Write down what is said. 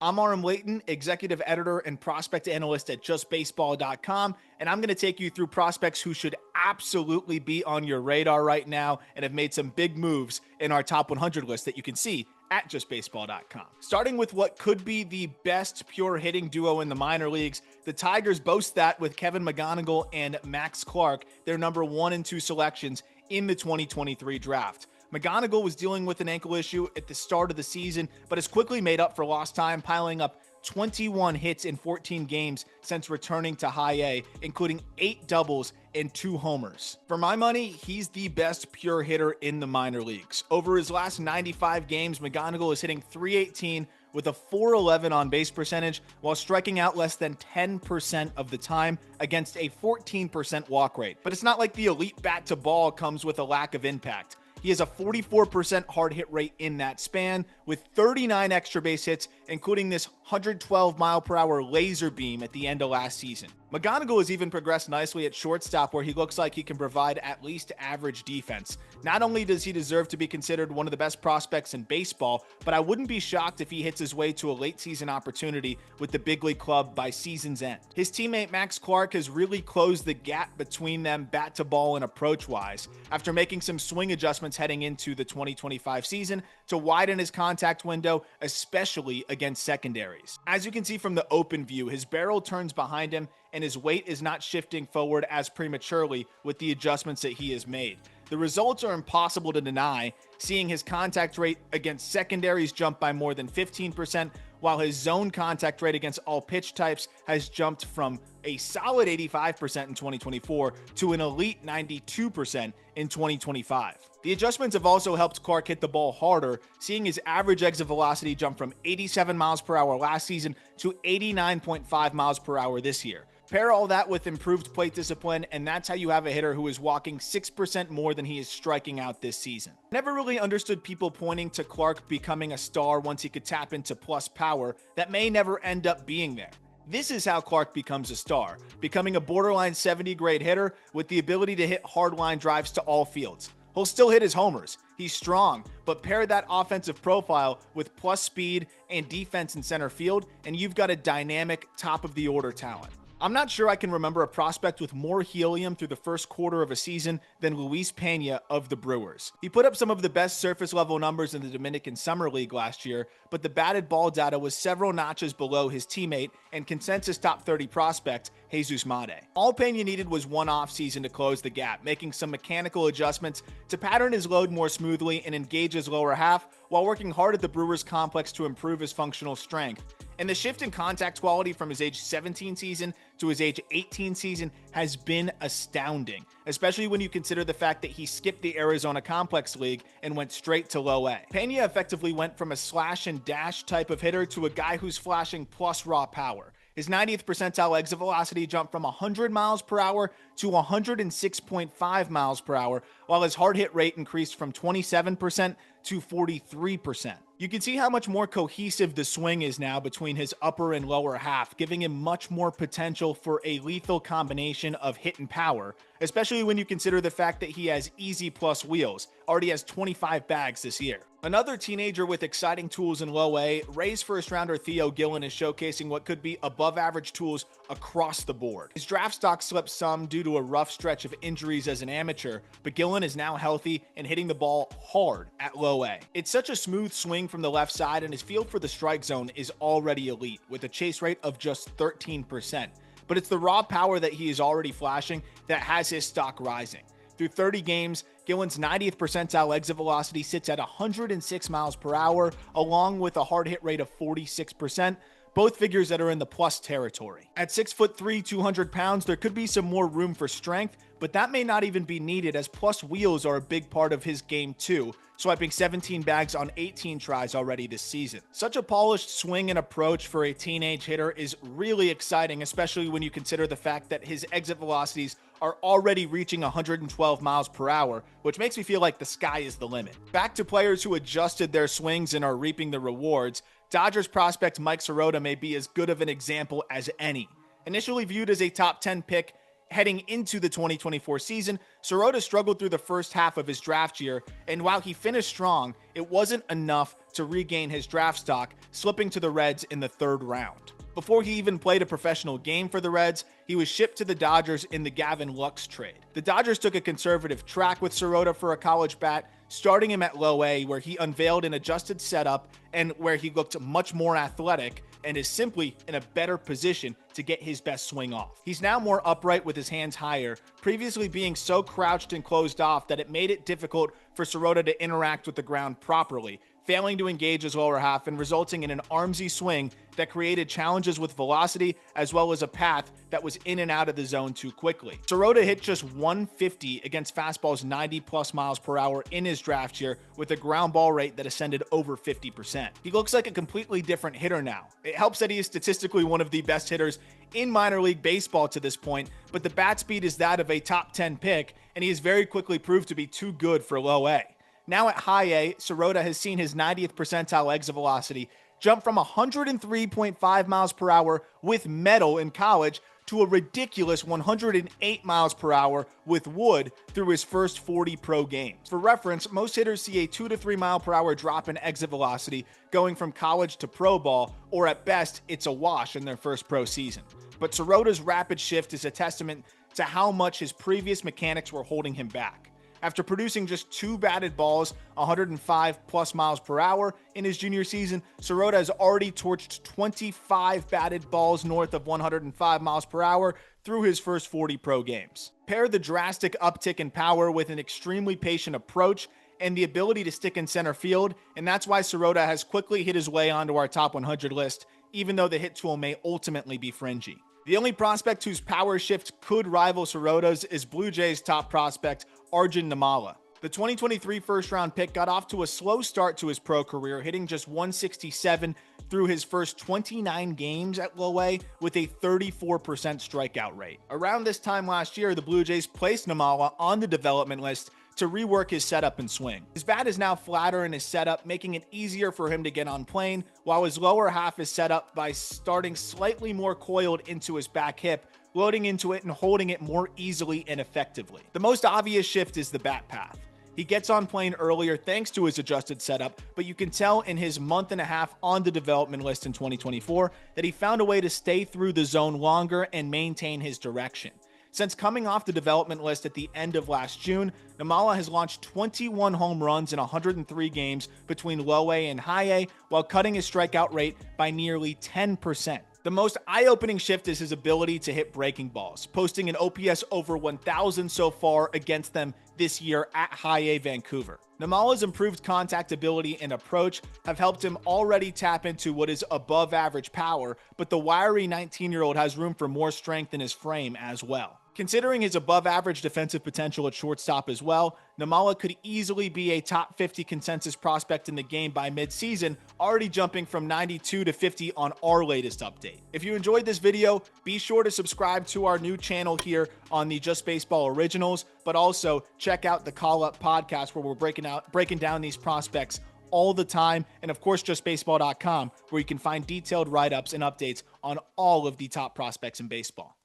I'm Aram, executive editor and prospect analyst at justbaseball.com, and I'm going to take you through prospects who should absolutely be on your radar right now and have made some big moves in our top 100 list that you can see at justbaseball.com. Starting with what could be the best pure hitting duo in the minor leagues, the Tigers boast that with Kevin McGonagal and Max Clark, their number 1 and 2 selections in the 2023 draft. McGonagal was dealing with an ankle issue at the start of the season, but has quickly made up for lost time, piling up 21 hits in 14 games since returning to high A, including 8 doubles and 2 homers. For my money, he's the best pure hitter in the minor leagues. Over his last 95 games, McGonagal is hitting .318 with a .411 on base percentage while striking out less than 10% of the time against a 14% walk rate. But it's not like the elite bat to ball comes with a lack of impact. He has a 44% hard hit rate in that span with 39 extra base hits, including this 112 mile per hour laser beam at the end of last season. McGonagal has even progressed nicely at shortstop, where he looks like he can provide at least average defense. Not only does he deserve to be considered one of the best prospects in baseball, but I wouldn't be shocked if he hits his way to a late season opportunity with the big league club by season's end. His teammate Max Clark has really closed the gap between them bat to ball and approach wise after making some swing adjustments heading into the 2025 season to widen his contact window, especially against secondaries. As you can see from the open view, his barrel turns behind him and his weight is not shifting forward as prematurely with the adjustments that he has made. The results are impossible to deny, seeing his contact rate against secondaries jump by more than 15%, while his zone contact rate against all pitch types has jumped from a solid 85% in 2024 to an elite 92% in 2025. The adjustments have also helped Clark hit the ball harder, seeing his average exit velocity jump from 87 miles per hour last season to 89.5 miles per hour this year. Pair all that with improved plate discipline, and that's how you have a hitter who is walking 6% more than he is striking out this season. Never really understood people pointing to Clark becoming a star once he could tap into plus power that may never end up being there. This is how Clark becomes a star, becoming a borderline 70 grade hitter with the ability to hit hardline drives to all fields. He'll still hit his homers. He's strong, but pair that offensive profile with plus speed and defense in center field, and you've got a dynamic top of the order talent. I'm not sure I can remember a prospect with more helium through the first quarter of a season than Luis Pena of the Brewers. He put up some of the best surface level numbers in the Dominican Summer League last year, but the batted ball data was several notches below his teammate and consensus top 30 prospect, Jesus Mate. All Pena needed was one offseason to close the gap, making some mechanical adjustments to pattern his load more smoothly and engage his lower half while working hard at the Brewers complex to improve his functional strength. And the shift in contact quality from his age 17 season to his age 18 season has been astounding, especially when you consider the fact that he skipped the Arizona Complex League and went straight to low A. Pena effectively went from a slash and dash type of hitter to a guy who's flashing plus raw power. His 90th percentile exit velocity jumped from 100 miles per hour to 106.5 miles per hour, while his hard hit rate increased from 27% to 43%. You can see how much more cohesive the swing is now between his upper and lower half, giving him much more potential for a lethal combination of hit and power, especially when you consider the fact that he has easy plus wheels, already has 25 bags this year. Another teenager with exciting tools in low A, Rays first rounder Theo Gillan is showcasing what could be above average tools across the board. His draft stock slipped some due to a rough stretch of injuries as an amateur, but Gillan is now healthy and hitting the ball hard at low A. It's such a smooth swing from the left side, and his feel for the strike zone is already elite with a chase rate of just 13%. But it's the raw power that he is already flashing that has his stock rising. Through 30 games, Gillan's 90th percentile exit velocity sits at 106 miles per hour, along with a hard hit rate of 46%, both figures that are in the plus territory. At 6'3", 200 pounds, there could be some more room for strength, but that may not even be needed as plus wheels are a big part of his game too, swiping 17 bags on 18 tries already this season. Such a polished swing and approach for a teenage hitter is really exciting, especially when you consider the fact that his exit velocities are already reaching 112 miles per hour, which makes me feel like the sky is the limit. Back to players who adjusted their swings and are reaping the rewards, Dodgers prospect Mike Sirota may be as good of an example as any. Initially viewed as a top 10 pick, Heading into the 2024 season, Sirota struggled through the first half of his draft year, and while he finished strong, it wasn't enough to regain his draft stock, slipping to the Reds in the third round. Before he even played a professional game for the Reds, he was shipped to the Dodgers in the Gavin Lux trade. The Dodgers took a conservative track with Sirota for a college bat, starting him at low A, where he unveiled an adjusted setup and where he looked much more athletic and is simply in a better position to get his best swing off. He's now more upright with his hands higher, previously being so crouched and closed off that it made it difficult for Sirota to interact with the ground properly, failing to engage his lower half and resulting in an armsy swing that created challenges with velocity as well as a path that was in and out of the zone too quickly. Sirota hit just 150 against fastballs 90 plus miles per hour in his draft year with a ground ball rate that ascended over 50%. He looks like a completely different hitter now. It helps that he is statistically one of the best hitters in minor league baseball to this point, but the bat speed is that of a top 10 pick, and he has very quickly proved to be too good for low A. Now at high A, Sirota has seen his 90th percentile exit velocity jump from 103.5 miles per hour with metal in college to a ridiculous 108 miles per hour with wood through his first 40 pro games. For reference, most hitters see a 2 to 3 mile per hour drop in exit velocity going from college to pro ball, or at best, it's a wash in their first pro season. But Sirota's rapid shift is a testament to how much his previous mechanics were holding him back. After producing just 2 batted balls, 105 plus miles per hour in his junior season, Sirota has already torched 25 batted balls north of 105 miles per hour through his first 40 pro games. Pair the drastic uptick in power with an extremely patient approach and the ability to stick in center field, and that's why Sirota has quickly hit his way onto our top 100 list, even though the hit tool may ultimately be fringy. The only prospect whose power shift could rival Sirota's is Blue Jays' top prospect, Arjun Namala. The 2023 first-round pick got off to a slow start to his pro career, hitting just 167 through his first 29 games at low A with a 34% strikeout rate. Around this time last year, the Blue Jays placed Namala on the development list to rework his setup and swing. His bat is now flatter in his setup, making it easier for him to get on plane, while his lower half is set up by starting slightly more coiled into his back hip, loading into it and holding it more easily and effectively. The most obvious shift is the bat path. He gets on plane earlier thanks to his adjusted setup, but you can tell in his month and a half on the development list in 2024 that he found a way to stay through the zone longer and maintain his direction. Since coming off the development list at the end of last June, Namala has launched 21 home runs in 103 games between low A and high A, while cutting his strikeout rate by nearly 10%. The most eye-opening shift is his ability to hit breaking balls, posting an OPS over 1,000 so far against them this year at High A Vancouver. Namala's improved contact ability and approach have helped him already tap into what is above average power, but the wiry 19-year-old has room for more strength in his frame as well. Considering his above average defensive potential at shortstop as well, Namala could easily be a top 50 consensus prospect in the game by mid-season, already jumping from 92 to 50 on our latest update. If you enjoyed this video, be sure to subscribe to our new channel here on the Just Baseball Originals, but also check out the Call Up podcast where we're breaking down these prospects all the time, and of course justbaseball.com, where you can find detailed write-ups and updates on all of the top prospects in baseball.